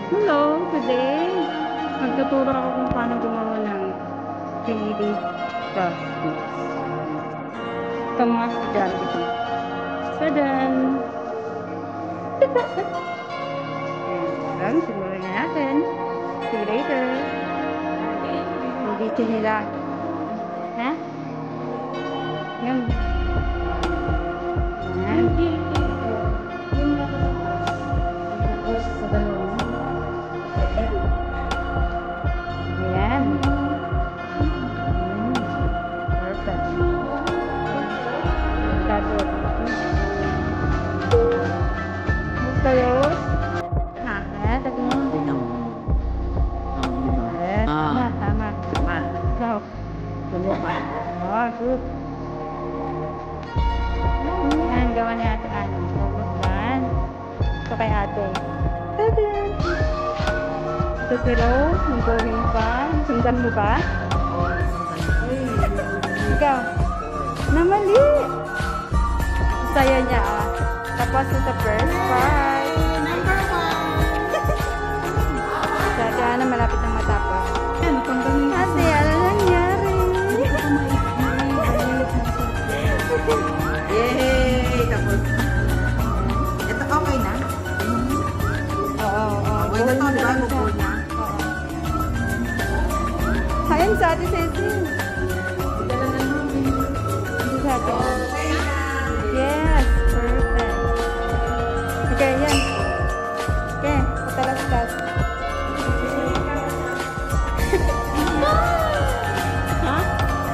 Hello, today magtuturo ako kung paano gumawa ng 3D cosmos. Ito mga estudyante ko. So then, simulan na natin. See you later. Hindi nila. Ha? Yan. Yan. Ayan. Perfect. Tapos. Kayo? Ha? Tabi mo. Tama. Ikaw. Oh, good. Ayan, gawa ni ate ano. Yan. Ito kay ate. Tada! Ito si Rose, nag-going pa. Sundan mo ba? Ikaw. Namali! Saya niya ah. Tapos sa first part. Number 1. Dati na malapit nang matapos. Ate, ano nangyari? Yay! Tapos. Ito okay na? Oo. Okay na to, di ba? Bukod na. Ayan sa ate Ceci. Sa ate. Yes, perfect. Okay, yan. Okay, patalas-tas. Ha?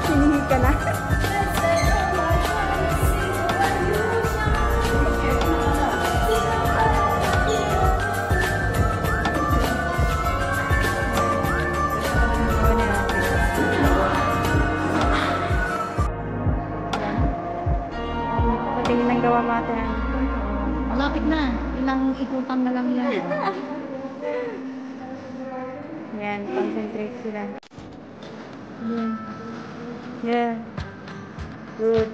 Hinihi ka na? Tingin ng gawa mata. Malapit na. Ilang ikutan na lang yan. Yan, concentrate sila. Yeah. Good.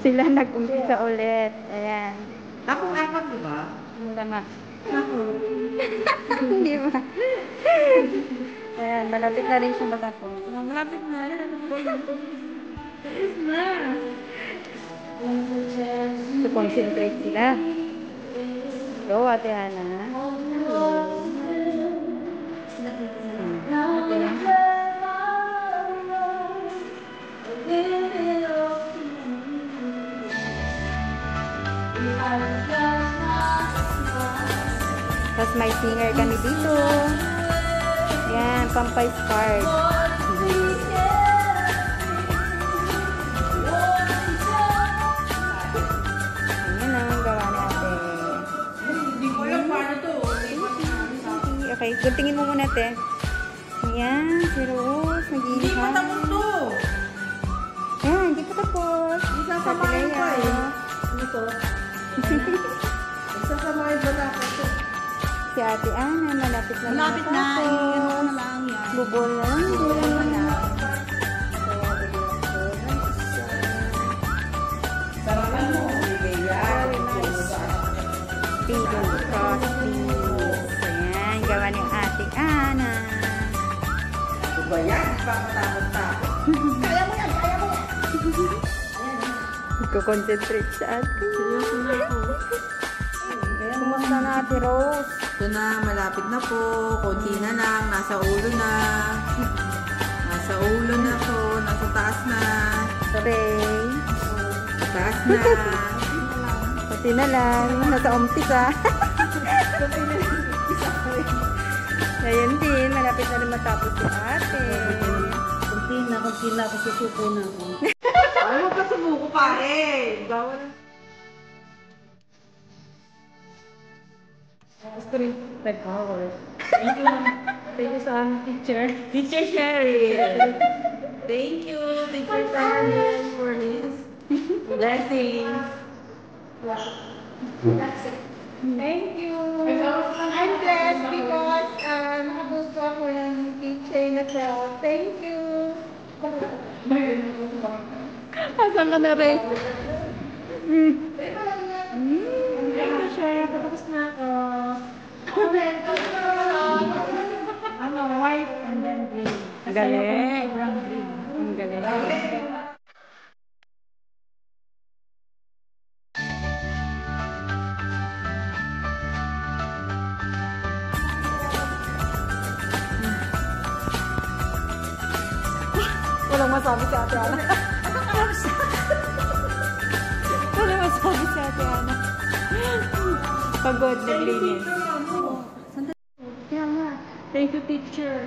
Sila nag-umpisa ulit. Ayan. Tapos apat, di ba? Wala nga. Hindi ba? Ayan, malapit na rin siya matapos. Malapit na. Yes na. So, concentrate sila. Go, Ate Hana. Tapos may singer kami dito. Yan, Pampay Spark. Ayan ang gawa natin. Hindi ko alam paano to. Okay, guntingin mo muna, te. Ayan, si Rose. Hindi pa tapos to. Ayan, hindi pa tapos. Isasamahin pa eh. Ano to? Isasamahin ba dapat to? Si Ate Ana, malapit na Malapit na. matapos. Ano na lang yan. Bubol na lang. Bubol na lang. Sarapan mo. Very nice. Pido Crosbies. Ayan, gawa ni Ate Ana. Ano ba yan? Papatapos-tapos. Kaya mo yan. Kaya mo yan. Nagko-concentrate sa ate. Seryoso na ako. Kumusta na Ate Rose? Ito na, malapit na po. Konti na lang. Nasa ulo na. Nasa ulo na to. Nasa taas na. Ray. Sa taas na. Pati na lang. Nasa umpisa. Ngayon din, malapit na rin matapos si ate. Kunti na ako. Susuko na ako. Ay, huwag ka sumuko pare. Bawal. Gusto rin. Thank you. Thank you sa teacher. Teacher Sherry. Thank you, Teacher Sherry, for his blessings. Thank you. I'm blessed because gusto ako ng teacher na siya. Thank you. Asan ka na rin? Thank you, Sherry. Tapos na ako. Ano, white and then green. Ang galing. Sobrang green. Ang galing. Walang masabi si Ate Ana. Walang masabi si Ate Ana. Pagod, naglinis. Kaya nga. Thank you, teacher.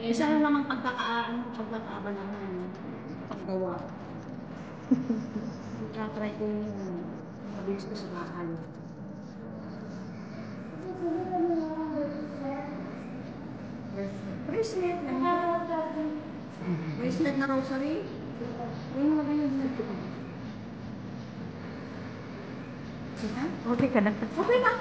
Isa lang namang pagkakabalahan. Paggawa. Try ko yung mabilis ko sa bahay. Bracelet. Bracelet na rosary. Ayun, magayon na. Okay ka na. Okay na.